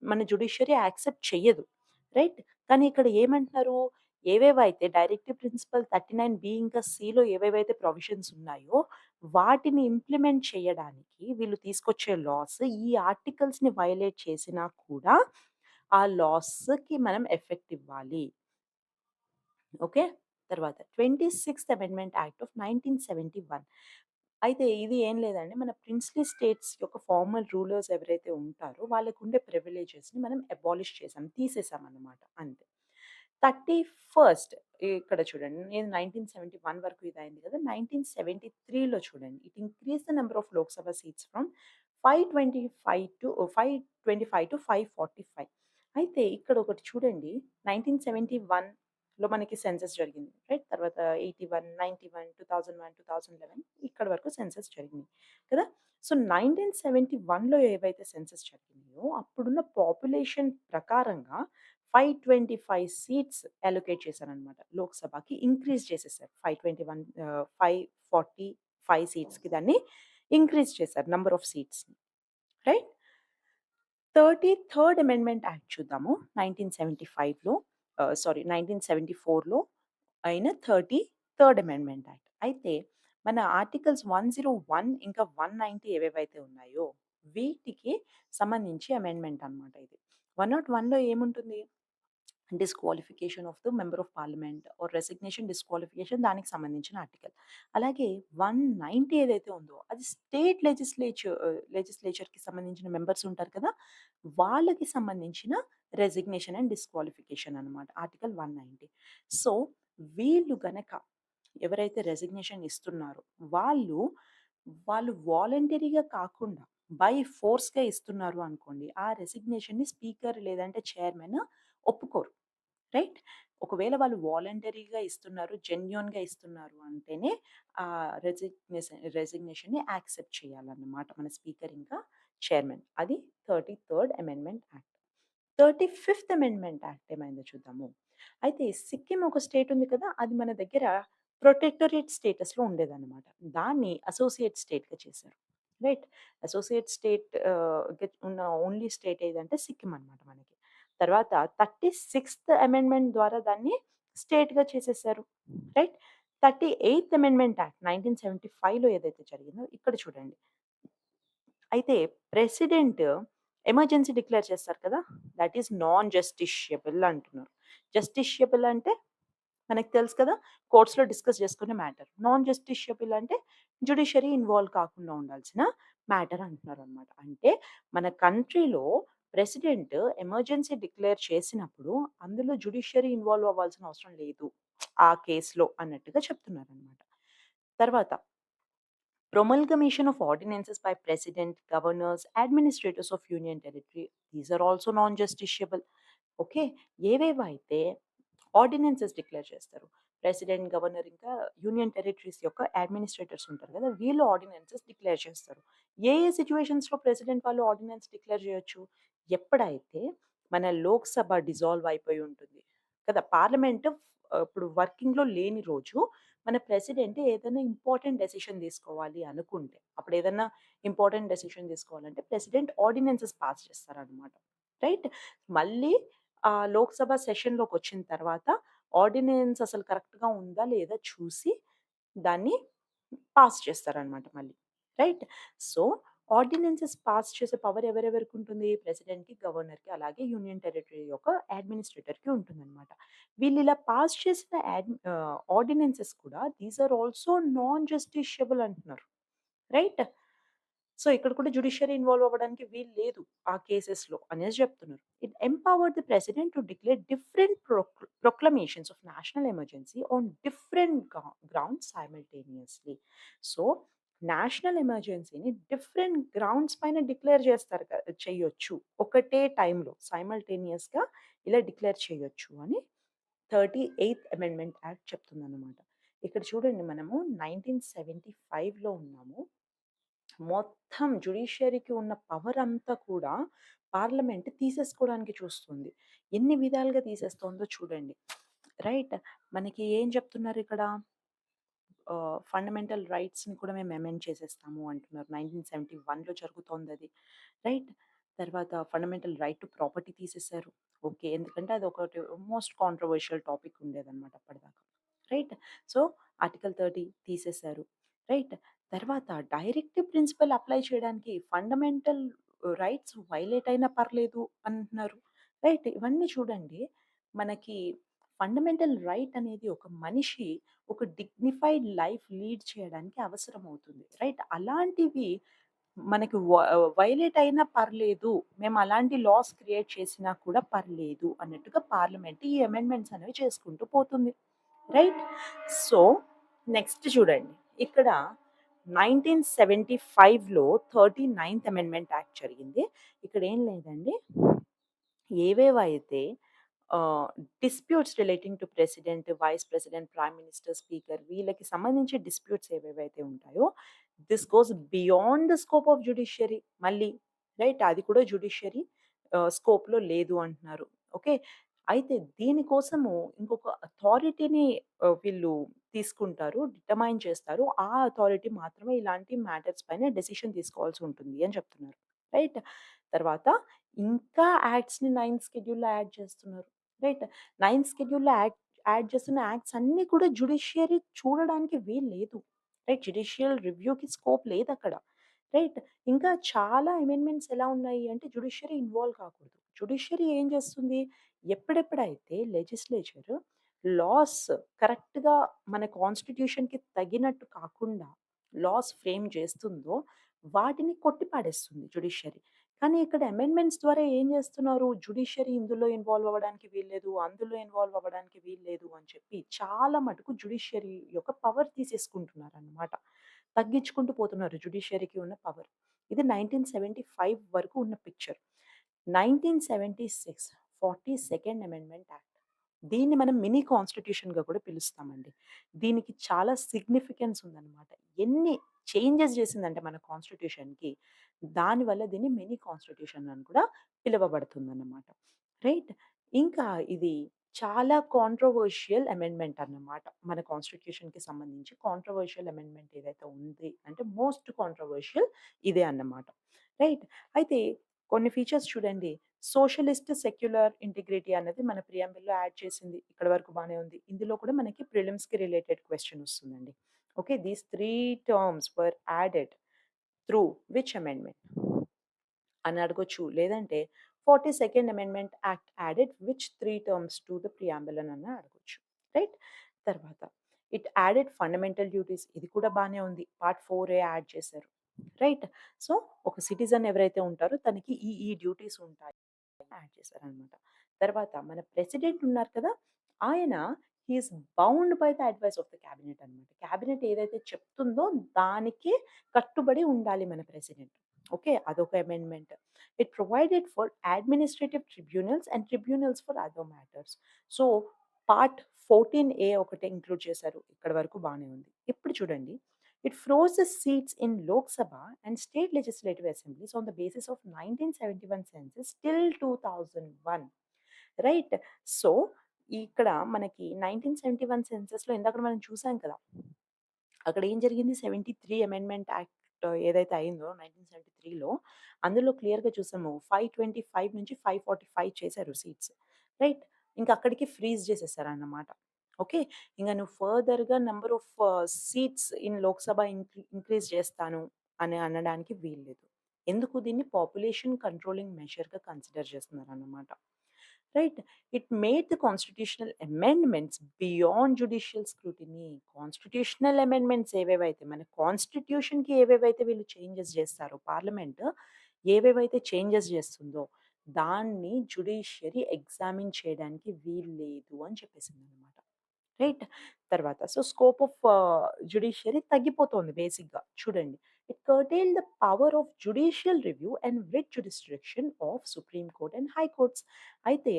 మన జ్యుడిషియరీ యాక్సెప్ట్ చెయ్యదు. రైట్? కానీ ఇక్కడ ఏమంటున్నారు? ఏవేవైతే డైరెక్టివ్ ప్రిన్సిపల్ 39 ఇంకా సిలో ఏవేవైతే ప్రొవిజన్స్ ఉన్నాయో, వాటిని ఇంప్లిమెంట్ చేయడానికి వీళ్ళు తీసుకొచ్చే లాస్ ఈ ఆర్టికల్స్‌ని వయలేట్ చేసినా కూడా ఆ లాస్‌కి మనం ఎఫెక్ట్ ఇవ్వాలి. ఓకే. తర్వాత 26థ్ అమెండ్మెంట్ యాక్ట్ ఆఫ్ 1971. అయితే ఇది ఏం లేదండి. మన ప్రిన్స్‌లీ స్టేట్స్ యొక్క ఫార్మల్ రూలర్స్ ఎవరైతే ఉంటారో వాళ్ళకుండే ప్రివిలేజెస్‌ని మనం అబాలిష్ చేసాం. తీసేసామన్నమాట అంతే. 31st ఇక్కడ చూడండి. నేను 1971 వరకు ఇదయింది కదా! 1973లో చూడండి. It increase the number of Lok Sabha seats from 525 to 525 to 545. అయితే ఇక్కడ ఒకటి చూడండి. 1971లో మనకి సెన్సస్ జరిగింది. రైట్? తర్వాత 81, 91, 2001, 2011 ఇక్కడి వరకు సెన్సస్ జరిగింది. కదా! సో, 1971లో ఏవైతే సెన్సస్ జరిగినాయో అప్పుడున్న పాపులేషన్ ప్రకారంగా 525 సీట్స్ అలొకేట్ చేశారనమాట. లోక్‌సభకి ఇంక్రీజ్ చేసేసారు. 545 సీట్స్‌కి దాన్ని ఇంక్రీజ్ చేశారు నంబర్ ఆఫ్ సీట్స్‌ని. రైట్? 33ర్డ్ అమెండ్మెంట్ యాక్ట్ చూద్దాము. 1975లో 1974లో అయిన 33ర్డ్ అమెండ్మెంట్ యాక్ట్. అయితే మన ఆర్టికల్స్ 101 ఇంకా 190 ఏవేవైతే ఉన్నాయో వీటికి సంబంధించి అమెండ్మెంట్ అన్నమాట ఇది. 101లో ఏముంటుంది? Disqualification of the member of parliament or resignation, disqualification దానికి సంబంధించిన ఆర్టికల్. అలాగే 190 ఏదైతే ఉందో అది స్టేట్ లెజిస్లేచర్‌కి సంబంధించిన మెంబర్స్ ఉంటారు కదా! వాళ్ళకి సంబంధించిన రెసిగ్నేషన్ అండ్ డిస్‌క్వాలిఫికేషన్ అన్నమాట. ఆర్టికల్ 190. సో, వీళ్ళు గనక ఎవరైతే రెసిగ్నేషన్ ఇస్తున్నారో వాళ్ళు, వాళ్ళు వాలంటరీగా కాకుండా బై ఫోర్స్‌గా ఇస్తున్నారు అనుకోండి. ఆ రెసిగ్నేషన్‌ని స్పీకర్ లేదంటే చైర్మన్ ఒప్పుకోరు. రైట్? ఒకవేళ వాళ్ళు వాలంటరీగా ఇస్తున్నారు, జెన్యూన్‌గా ఇస్తున్నారు అంటేనే రెసిగ్నేషన్‌ని యాక్సెప్ట్ చేయాలన్నమాట మన స్పీకర్ ఇంకా చైర్మన్. అది 33ర్డ్ అమెండ్మెంట్ యాక్ట్. 35థ్ అమెండ్మెంట్ యాక్ట్ ఏమైందో చూద్దాము. అయితే సిక్కిం ఒక స్టేట్ ఉంది కదా! అది మన దగ్గర ప్రొటెక్టరేట్ స్టేటస్‌లో ఉండేదన్నమాట. దాన్ని అసోసియేట్ స్టేట్‌గా చేశారు. రైట్? అసోసియేట్ స్టేట్ ఉన్న ఓన్లీ స్టేట్ ఏదంటే సిక్కిం అన్నమాట మనకి. తర్వాత 36థ్ అమెండ్మెంట్ ద్వారా దాన్ని స్టేట్‌గా చేసేసారు. రైట్? 38థ్ అమెండ్మెంట్ యాక్ట్ 1975లో ఏదైతే జరిగిందో ఇక్కడ చూడండి. అయితే ప్రెసిడెంట్ ఎమర్జెన్సీ డిక్లేర్ చేస్తారు కదా! థట్ ఈస్ నాన్ జస్టిషియబుల్ అంటున్నారు. జస్టిషియబుల్ అంటే మనకు తెలుసు కదా! కోర్ట్స్‌లో డిస్కస్ చేసుకునే మ్యాటర్. నాన్ జస్టిషియబుల్ అంటే జ్యుడిషియరీ ఇన్వాల్వ్ కాకుండా ఉండాల్సిన మ్యాటర్ అంటున్నారనమాట. అంటే మన కంట్రీలో ప్రెసిడెంట్ ఎమర్జెన్సీ డిక్లేర్ చేసినప్పుడు అందులో జ్యుడిషియరీ ఇన్వాల్వ్ అవ్వాల్సిన అవసరం లేదు. ఆ కేస్‌లో అన్నట్టుగా చెప్తున్నారనమాట. తర్వాత promulgation of ordinances by president, governors, administrators of union territory. These are also non-justiciable. Okay. ఏవేవైతే ఆర్డినెన్సెస్ డిక్లేర్ చేస్తారు. ప్రెసిడెంట్, గవర్నర్ ఇంకా యూనియన్ టెరిటరీస్ యొక్క అడ్మినిస్ట్రేటర్స్ ఉంటారు కదా! వీళ్ళు ఆర్డినెన్సెస్ డిక్లేర్ చేస్తారు. ఏ సిట్యుయేషన్స్‌లో ప్రెసిడెంట్ వాళ్ళు ఆర్డినెన్స్ డిక్లేర్ చేయొచ్చు? ఎప్పుడైతే మన లోక్‌సభ డిసాల్వ్ అయిపోయి ఉంటుంది కదా! పార్లమెంట్ ఇప్పుడు వర్కింగ్‌లో లేని రోజు మన ప్రెసిడెంట్ ఏదైనా ఇంపార్టెంట్ డెసిషన్ తీసుకోవాలి అనుకుంటే, అప్పుడేదన్నా ఇంపార్టెంట్ డెసిషన్ తీసుకోవాలంటే ప్రెసిడెంట్ ఆర్డినెన్సెస్ పాస్ చేస్తారనమాట. రైట్? మళ్ళీ లోక్‌సభ సెషన్‌లోకొచ్చిన తర్వాత ఆర్డినెన్స్ అసలు కరెక్ట్‌గా ఉందా లేదా చూసి దాన్ని పాస్ చేస్తారనమాట మళ్ళీ. రైట్? సో, ఆర్డినెన్సెస్ పాస్ చేసే పవర్ ఎవరెవరికుంటుంది? ప్రెసిడెంట్‌కి, గవర్నర్‌కి అలాగే యూనియన్ టెరిటరీ యొక్క అడ్మినిస్ట్రేటర్‌కి ఉంటుందనమాట. వీళ్ళిలా పాస్ చేసిన ఆర్డినెన్సెస్ కూడా these are also non justiciable అంటున్నారు. రైట్? సో, ఇక్కడ కూడా జ్యుడిషియరీ ఇన్వాల్వ్ అవ్వడానికి వీలు లేదు ఆ కేసెస్‌లో అనేసి చెప్తున్నారు. It empowered the president to declare different proclamations of national emergency on different grounds simultaneously. So, national ఎమర్జెన్సీని డిఫరెంట్ గ్రౌండ్స్ పైన డిక్లేర్ చేస్తారు చేయొచ్చు. ఒకటే టైంలో సైమల్టేనియస్‌గా ఇలా డిక్లేర్ చేయొచ్చు అని 38థ్ అమెండ్మెంట్ యాక్ట్ చెప్తుందన్నమాట. ఇక్కడ చూడండి మనము 1975లో ఉన్నాము. మొత్తం జ్యుడిషియరీకి ఉన్న పవర్ అంతా కూడా పార్లమెంట్ తీసేసుకోవడానికి చూస్తుంది. ఎన్ని విధాలుగా తీసేస్తోందో చూడండి. రైట్? మనకి ఏం చెప్తున్నారిక్కడ? ఫండమెంటల్ రైట్స్‌ని కూడా మేము అమెండ్ చేసేస్తాము అంటున్నారు. 1971లో జరుగుతోందది. రైట్? తర్వాత ఫండమెంటల్ రైట్ టు ప్రాపర్టీ తీసేశారు. ఓకే. ఎందుకంటే అదొకటి మోస్ట్ కాంట్రోవర్షియల్ టాపిక్ ఉండేదన్నమాట అప్పటిదాకా. రైట్? సో, ఆర్టికల్ 30 తీసేశారు. రైట్? తర్వాత డైరెక్టివ్ ప్రిన్సిపల్ అప్లై చేయడానికి ఫండమెంటల్ రైట్స్ వైలేట్ అయినా పర్లేదు అంటున్నారు. రైట్? ఇవన్నీ చూడండి మనకి ఫండమెంటల్ రైట్ అనేది ఒక మనిషి ఒక డిగ్నిఫైడ్ లైఫ్ లీడ్ చేయడానికి అవసరమవుతుంది. రైట్? అలాంటివి మనకి వైలేట్ అయినా పర్లేదు. మేము అలాంటి లాస్ క్రియేట్ చేసినా కూడా పర్లేదు అన్నట్టుగా పార్లమెంట్ ఈ అమెండ్మెంట్స్ అనేవి చేసుకుంటూ పోతుంది. రైట్? సో, నెక్స్ట్ చూడండి. ఇక్కడ 1975లో 39థ్ అమెండ్మెంట్ యాక్ట్ జరిగింది. ఇక్కడ ఏం లేదండి. ఏవేవైతే ah, disputes relating to president, vice president, prime minister, speaker వీళ్ళకి సంబంధించి డిస్ప్యూట్స్ ఏవేవైతే ఉంటాయో, this goes beyond the scope of judiciary మళ్ళీ. రైట్? అది కూడా జ్యుడిషియరీ స్కోప్‌లో లేదు అంటున్నారు. ఓకే. అయితే దీనికోసము ఇంకొక అథారిటీని వీళ్ళు తీసుకుంటారు. డిటర్మైన్ చేస్తారు. ఆ అథారిటీ మాత్రమే ఇలాంటి మ్యాటర్స్ పైన డెసిషన్ తీసుకోవాల్సి ఉంటుంది అని చెప్తున్నారు. రైట్? తర్వాత ఇంకా యాక్ట్స్‌ని నైన్త్ షెడ్యూల్‌లో యాడ్ చేస్తున్నారు. రైట్? నైన్త్ షెడ్యూల్‌లో యాడ్ చేస్తున్న యాక్ట్స్ అన్నీ కూడా జ్యుడిషియరీ చూడడానికి వీలు లేదు. రైట్? జ్యుడిషియల్ రివ్యూకి స్కోప్ లేదక్కడ. రైట్? ఇంకా చాలా అమెండ్మెంట్స్ ఎలా ఉన్నాయి అంటే జ్యుడిషియరీ ఇన్వాల్వ్ కాకూడదు. జ్యుడిషియరీ ఏం చేస్తుంది? ఎప్పుడెప్పుడైతే లెజిస్లేచర్ లాస్ కరెక్ట్‌గా మన కాన్స్టిట్యూషన్‌కి తగినట్టు కాకుండా లాస్ ఫ్రేమ్ చేస్తుందో వాటిని కొట్టిపాడేస్తుంది జ్యుడిషియరీ. కానీ ఇక్కడ అమెండ్మెంట్స్ ద్వారా ఏం చేస్తున్నారు? జ్యుడిషియరీ ఇందులో ఇన్వాల్వ్ అవ్వడానికి వీల్లేదు, అందులో ఇన్వాల్వ్ అవ్వడానికి వీల్లేదు అని చెప్పి చాలా మటుకు జ్యుడిషియరీ యొక్క పవర్ తీసేసుకుంటున్నారనమాట. తగ్గించుకుంటూ పోతున్నారు జ్యుడిషియరీకి ఉన్న పవర్. ఇది 1975 వరకు ఉన్న పిక్చర్. 1976 42nd amendment act. దీన్ని మనం మినీ కాన్స్టిట్యూషన్‌గా కూడా పిలుస్తామండి. దీనికి చాలా సిగ్నిఫికెన్స్ ఉందనమాట. ఎన్ని చేంజెస్ చేసిందంటే మన కాన్స్టిట్యూషన్‌కి, దానివల్ల దీన్ని మినీ కాన్స్టిట్యూషన్ అని కూడా పిలువబడుతుందన్నమాట. రైట్? ఇంకా ఇది చాలా కాంట్రోవర్షియల్ అమెండ్మెంట్ అన్నమాట. మన కాన్స్టిట్యూషన్‌కి సంబంధించి కాంట్రోవర్షియల్ అమెండ్మెంట్ ఏదైతే ఉంది అంటే మోస్ట్ కాంట్రోవర్షియల్ ఇదే అన్నమాట. రైట్? అయితే కొన్ని ఫీచర్స్ చూడండి. సోషలిస్ట్, సెక్యులర్ ఇంటిగ్రిటీ అన్నది మన ప్రియంబుల్‌లో యాడ్ చేసింది. ఇక్కడి వరకు బానే ఉంది. ఇందులో కూడా మనకి ప్రిలిమ్స్‌కి రిలేటెడ్ క్వెషన్ వస్తుందండి. Okay. These 3 terms were added through which amendment అని అడగొచ్చు. లేదంటే 42nd amendment act added which 3 terms to the preamble అనన్నా అడగొచ్చు. రైట్? తర్వాత ఇట్ యాడెడ్ ఫండమెంటల్ డ్యూటీస్ ఇది కూడా బానే ఉంది. పార్ట్ 4 యాడ్ చేశారు. రైట్? సో, ఒక సిటిజన్ ఎవరైతే ఉంటారో తనకి ఈ డ్యూటీస్ ఉంటాయి. యాడ్ చేశారనమాట. తర్వాత మన ప్రెసిడెంట్ ఉన్నారు కదా! ఆయన he is bound by the advice of the cabinet అనమాట. క్యాబినెట్ ఏదైతే చెప్తుందో దానికి కట్టుబడి ఉండాలి మన ప్రెసిడెంట్. ఓకే. అదొక amendment. It provided for administrative tribunals and tribunals for other matters. So, part 14A ఒకటి ఇంక్లూడ్ చేశారు. ఇక్కడి వరకు బానే ఉంది. ఇప్పుడు చూడండి. It freezes seats in Lok Sabha and state legislative assemblies on the basis of 1971 census till 2001 right. So, ఇక్కడ మనకి 1971 సెన్సస్‌లో ఇందాక మనం చూసాం కదా! అక్కడ ఏం జరిగింది 73 అమెండ్మెంట్ యాక్ట్ ఏదైతే అయిందో 1973లో అందులో క్లియర్‌గా చూసాము. 525 నుంచి 545 చేశారు సీట్స్. రైట్. ఇంక అక్కడికి ఫ్రీజ్ చేసేసారన్నమాట. ఓకే. ఇంక నువ్వు ఫర్దర్‌గా number of seats in Lok Sabha increase చేస్తాను అని అనడానికి వీల్లేదు. ఎందుకు దీన్ని పాపులేషన్ కంట్రోలింగ్ మెజర్‌గా కన్సిడర్ చేస్తున్నారన్నమాట. Right. It made the constitutional amendments beyond judicial scrutiny. Constitutional amendments ఏవేవైతే మన కాన్స్టిట్యూషన్‌కి ఏవేవైతే వీళ్ళు చేంజెస్ చేస్తారో పార్లమెంట్ ఏవేవైతే చేంజెస్ చేస్తుందో దాన్ని జ్యుడిషియరీ ఎగ్జామిన్ చేయడానికి వీల్లేదు అని చెప్పేసిందనమాట. రైట్. తర్వాత స్కోప్ ఆఫ్ జ్యుడిషియరీ తగ్గిపోతోంది బేసిక్‌గా. చూడండి. It curtail the power of judicial review and writ jurisdiction of supreme court and high courts. అయితే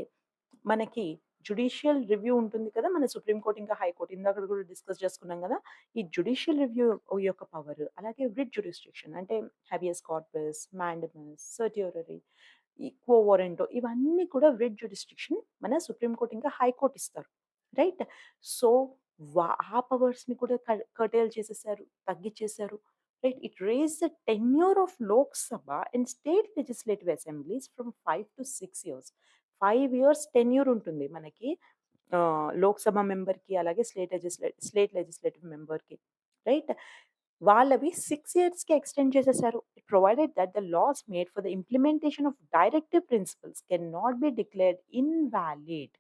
మనకి జ్యుడిషియల్ రివ్యూ ఉంటుంది కదా! మన సుప్రీం కోర్ట్ ఇంకా హై కోర్ట్ ఇందాకడ కూడా డిస్కస్ చేసుకున్నాం గదా! ఈ జ్యుడిషియల్ రివ్యూ యొక్క పవర్ అలాగే రిట్ జ్యూరిస్డిక్షన్ అంటే హేబియస్ కార్పస్, మాండమస్, సర్టియరీ, ఈ క్వో వారెంటో ఇవన్నీ కూడా రిట్ జ్యూరిస్డిక్షన్ మన సుప్రీం కోర్ట్ ఇంకా హై కోర్ట్ ఇస్తారు. రైట్. సో, ఆ పవర్స్‌ని కూడా కర్టెయిల్ చేసేసారు. తగ్గిచ్చేసారు. Right. It raised the tenure of Lok Sabha and state legislative assemblies from 5 to 6 years. 5 years tenure ఉంటుంది మనకి. లోక్‌సభ మెంబర్‌కి అలాగే స్టేట్ లెజిస్లేటివ్ మెంబర్‌కి. రైట్. వాళ్ళవి 6 ఇయర్స్‌కి ఎక్స్టెండ్ చేసేసారు. It provided that the laws made for the implementation of directive principles can not be declared invalid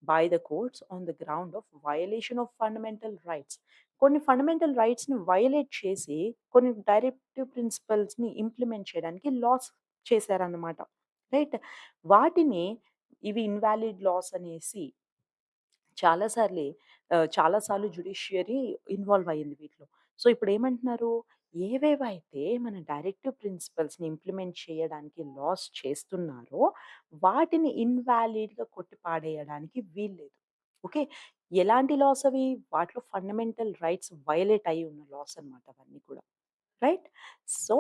by the courts on the ground of violation of fundamental rights. కొన్ని fundamental రైట్స్‌ని violate చేసి కొన్ని directive ప్రిన్సిపల్స్‌ని implement చేయడానికి loss చేశారన్నమాట. Right. వాటిని ఇవి invalid loss అనేసి చాలా సార్లే చాలా సార్లు జ్యుడిషియరీ ఇన్వాల్వ్ అయ్యింది వీటిలో. సో, ఇప్పుడేమంటున్నారు, ఏవేవైతే మన డైరెక్టివ్ ప్రిన్సిపల్స్‌ని ఇంప్లిమెంట్ చేయడానికి లాస్ చేస్తున్నారో, వాటిని ఇన్‌వాలిడ్‌గా కొట్టి పాడేయడానికి వీల్లేదు. ఓకే. ఎలాంటి లాస్ అవి? వాటిలో ఫండమెంటల్ రైట్స్ వయలేట్ అయ్యి ఉన్న లాస్ అన్నమాట అవన్నీ కూడా. రైట్. సో,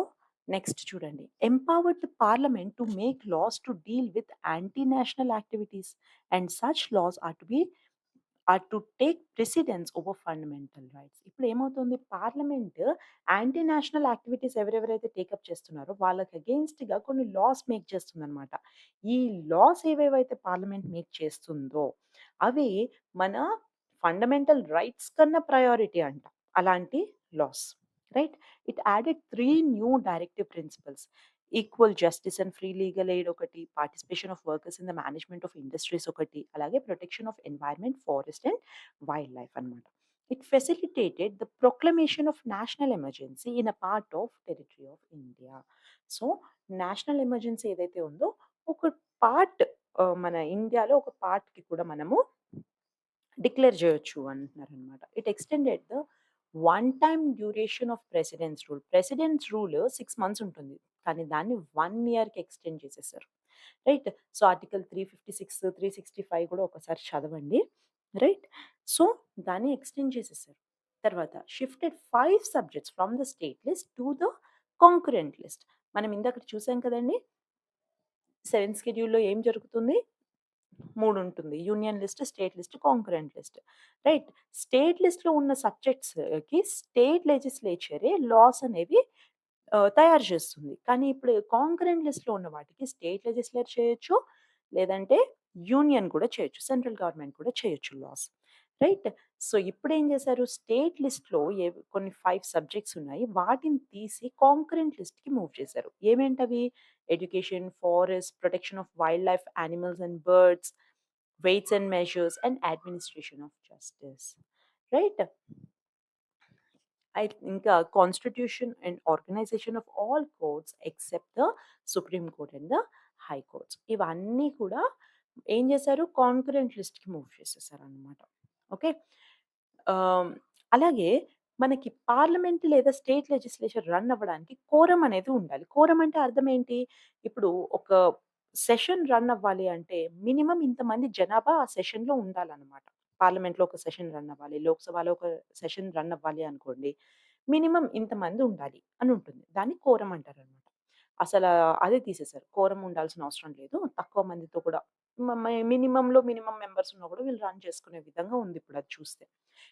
నెక్స్ట్ చూడండి. Empowered the parliament to make laws to deal with anti national activities and such laws to take precedence over fundamental rights. ఇప్పుడు ఏమవుతుంది పార్లమెంట్ యాంటీ నేషనల్ యాక్టివిటీస్ ఎవరెవరైతే take up చేస్తున్నారో వాళ్ళకి అగెయిన్స్ట్‌గా కొన్ని లాస్ మేక్ చేస్తుందనమాట. ఈ loss ఏవేవైతే parliament make చేస్తుందో అవి మన ఫండమెంటల్ రైట్స్ కన్నా ప్రయారిటీ అంట. అలాంటి laws. Right. It added 3 new directive principles. Equal justice and free legal aid ఒకటి, participation of workers in the management of industries ఒకటి, అలాగే protection of environment, forest and wild life అన్నమాట. It facilitated the proclamation of national emergency in a part of territory of India. So, national emergency ఏదైతే ఉందో ఒక part మన ఇండియాలో ఒక పార్ట్‌కి కూడా మనము డిక్లేర్ జేయొచ్చు అంటున్నారనమాట. It extended the one time duration of president's rule. President's rule 6 months ఉంటుంది. కానీ దాన్ని 1 ఇయర్‌కి ఎక్స్టెండ్ చేసేసారు. రైట్. సో, ఆర్టికల్ 356, 365 కూడా ఒకసారి చదవండి. రైట్. సో, దాన్ని ఎక్స్టెండ్ చేసేసారు. తర్వాత shifted 5 subjects from the state list to the concurrent list. మనం ఇందాకడ చూసాం కదండీ! 7th షెడ్యూల్‌లో ఏం జరుగుతుంది? 3 ఉంటుంది. Union list, state list, concurrent list. Right. State లిస్ట్‌లో ఉన్న సబ్జెక్ట్స్‌కి స్టేట్ లెజిస్లేచరే లాస్ అనేవి తయారు చేస్తుంది. కానీ ఇప్పుడు కాంకరెంట్ లిస్ట్‌లో ఉన్న వాటికి స్టేట్ లెజిస్లేట్ చేయొచ్చు. లేదంటే యూనియన్ కూడా చేయొచ్చు. సెంట్రల్ గవర్నమెంట్ కూడా చేయొచ్చు లాస్. రైట్. సో, ఇప్పుడేం చేశారు స్టేట్ లిస్ట్‌లో కొన్ని 5 సబ్జెక్ట్స్ ఉన్నాయి. వాటిని తీసి కాంకరెంట్ లిస్ట్‌కి మూవ్ చేశారు. ఏమేంటవి? Education, forest, protection of wild life, animals and birds, weights and measures and administration of justice. Right. ఇంకా constitution and organisation of all courts except the supreme court and the high courts. ఇవన్నీ కూడా ఏం చేశారు? Concurrent లిస్ట్‌కి move చేసేసారనమాట. Okay. Ah, అలాగే మనకి parliament లేదా స్టేట్ లెజిస్లేచర్ రన్ అవ్వడానికి కోరం అనేది ఉండాలి. కోరం అంటే అర్థం ఏంటి? ఇప్పుడు ఒక సెషన్ రన్ అవ్వాలి అంటే మినిమమ్ ఇంతమంది జనాభా ఆ సెషన్‌లో ఉండాలనమాట. పార్లమెంట్‌లో ఒక సెషన్ రన్ అవ్వాలి. లోక్‌సభలో ఒక సెషన్ రన్ అవ్వాలి అనుకోండి. మినిమమ్ ఇంతమంది ఉండాలి అని ఉంటుంది. దాన్ని కోరం అంటారనమాట. అసలా అదే తీసేసారు. కోరం ఉండాల్సిన అవసరం లేదు. తక్కువ మందితో కూడా మినిమమ్‌లో మినిమమ్ మెంబర్స్ ఉన్నా కూడా వీళ్ళు రన్ చేసుకునే విధంగా ఉంది ఇప్పుడు అది చూస్తే.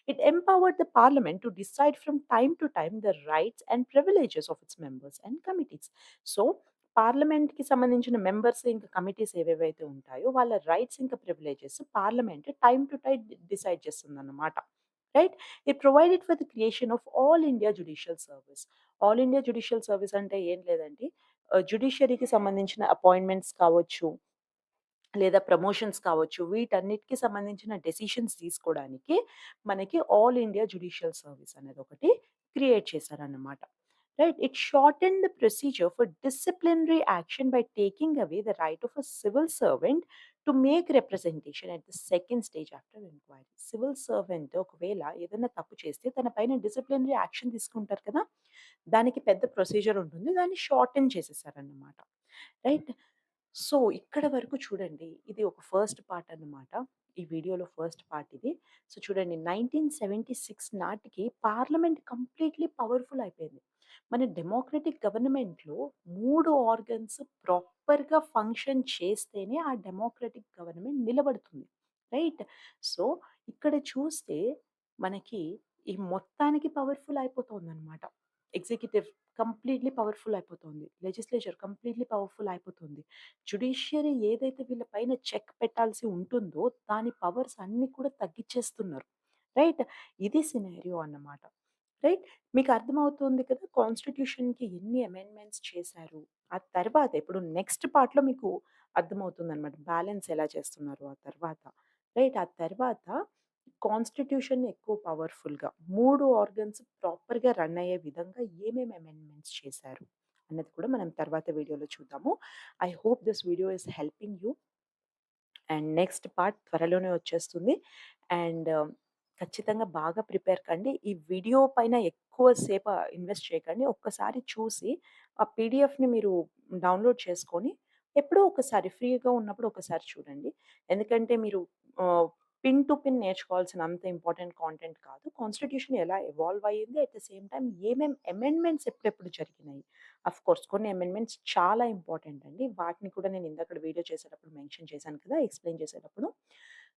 It empowered the parliament to decide from time to time the rights and privileges of its members and committees. So, పార్లమెంట్‌కి సంబంధించిన మెంబర్స్ ఇంకా కమిటీస్ ఏవేవైతే ఉంటాయో వాళ్ళ రైట్స్ ఇంకా privileges parliament time to time decide చేస్తుందన్నమాట. Right? It provided for the creation of all India judicial service. All India judicial service అంటే ఏం లేదండి. జ్యుడిషియరీకి సంబంధించిన అపాయింట్‌మెంట్స్ కావచ్చు, లేదా ప్రమోషన్స్ కావచ్చు, వీటన్నిటికి సంబంధించిన డెసిషన్స్ తీసుకోవడానికి మనకి ఆల్ ఇండియా జ్యుడిషియల్ సర్వీస్ అనేదొకటి క్రియేట్ చేశారన్నమాట. Right? It shortened the procedure for disciplinary action by taking away the right of a civil servant to make representation at the second stage after enquiry. Civil servant ఒకవేళ ఏదైనా తప్పు చేస్తే తన పైన disciplinary action తీసుకుంటారు కదా! దానికి పెద్ద ప్రొసీజర్ ఉంటుంది. దాన్ని షార్టెన్ చేసేసారన్నమాట. రైట్? సో, ఇక్కడ వరకు చూడండి. ఇది ఒక ఫస్ట్ పార్ట్ అన్నమాట. ఈ వీడియోలో ఫస్ట్ పార్ట్ ఇది. సో, చూడండి 1976 నాటికి పార్లమెంట్ కంప్లీట్‌లీ పవర్‌ఫుల్ అయిపోయింది. మన డెమోక్రటిక్ గవర్నమెంట్‌లో 3 ఆర్గన్స్ ప్రాపర్‌గా ఫంక్షన్ చేస్తేనే ఆ డెమోక్రటిక్ గవర్నమెంట్ నిలబడుతుంది. రైట్? సో, ఇక్కడ చూస్తే మనకి ఈ మొత్తానికి పవర్‌ఫుల్ అయిపోతోందన్నమాట. ఎగ్జిక్యూటివ్ కంప్లీట్‌లీ పవర్‌ఫుల్ అయిపోతుంది. లెజిస్లేచర్ కంప్లీట్‌లీ పవర్‌ఫుల్ అయిపోతుంది. జ్యుడిషియరీ ఏదైతే వీళ్ళ పైన చెక్ పెట్టాల్సి ఉంటుందో, దాని పవర్స్ అన్నీ కూడా తగ్గిచ్చేస్తున్నారు. రైట్? ఇది సినారియో అన్నమాట. రైట్? మీకు అర్థమవుతుంది కదా! కాన్స్టిట్యూషన్‌కి ఎన్ని అమెండ్‌మెంట్స్ చేశారు. ఆ తర్వాత ఇప్పుడు నెక్స్ట్ పార్ట్‌లో మీకు అర్థమవుతుందన్నమాట. బ్యాలెన్స్ ఎలా చేస్తున్నారు ఆ తర్వాత. రైట్? ఆ తర్వాత కాన్స్టిట్యూషన్ ఎక్కువ పవర్‌ఫుల్‌గా 3 ఆర్గన్స్ ప్రాపర్‌గా రన్ అయ్యే విధంగా ఏమేమి అమెండ్‌మెంట్స్ చేశారు అన్నది కూడా మనం తర్వాత వీడియోలో చూద్దాము. I hope this video is helping you. And next part త్వరలోనే వచ్చేస్తుంది. అండ్ ఖచ్చితంగా బాగా ప్రిపేర్ కండి. ఈ వీడియో పైన ఎక్కువ సేపు ఇన్వెస్ట్ చేయకండి. ఒక్కసారి చూసి ఆ పీడీఎఫ్‌ని మీరు డౌన్‌లోడ్ చేసుకొని ఎప్పుడో ఒకసారి ఫ్రీగా ఉన్నప్పుడు ఒకసారి చూడండి. ఎందుకంటే మీరు ఆహ్, పిన్ టు పిన్ నేర్చుకోవాల్సిన అంత ఇంపార్టెంట్ కాంటెంట్ కాదు. కాన్స్టిట్యూషన్ ఎలా ఎవాల్వ్ అయ్యింది. అట్ ద సేమ్ టైమ్ ఏమేం అమెండ్‌మెంట్స్ ఎప్పుడెప్పుడు జరిగినాయి. ఆఫ్‌కోర్స్ కొన్ని అమెండ్‌మెంట్స్ చాలా ఇంపార్టెంట్ అండి. వాటిని కూడా నేను ఇందాకడ వీడియో చేసేటప్పుడు మెన్షన్ చేశాను కదా! ఎక్స్‌ప్లెయిన్ చేసేటప్పుడు.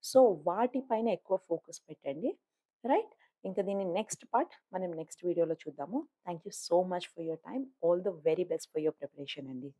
సో, వాటి పైన ఎక్కువ ఫోకస్ పెట్టండి. రైట్? ఇంక దీని నెక్స్ట్ పార్ట్ మనం నెక్స్ట్ వీడియోలో చూద్దాము. Thank you so much for your time. All the very best for your preparation అండి.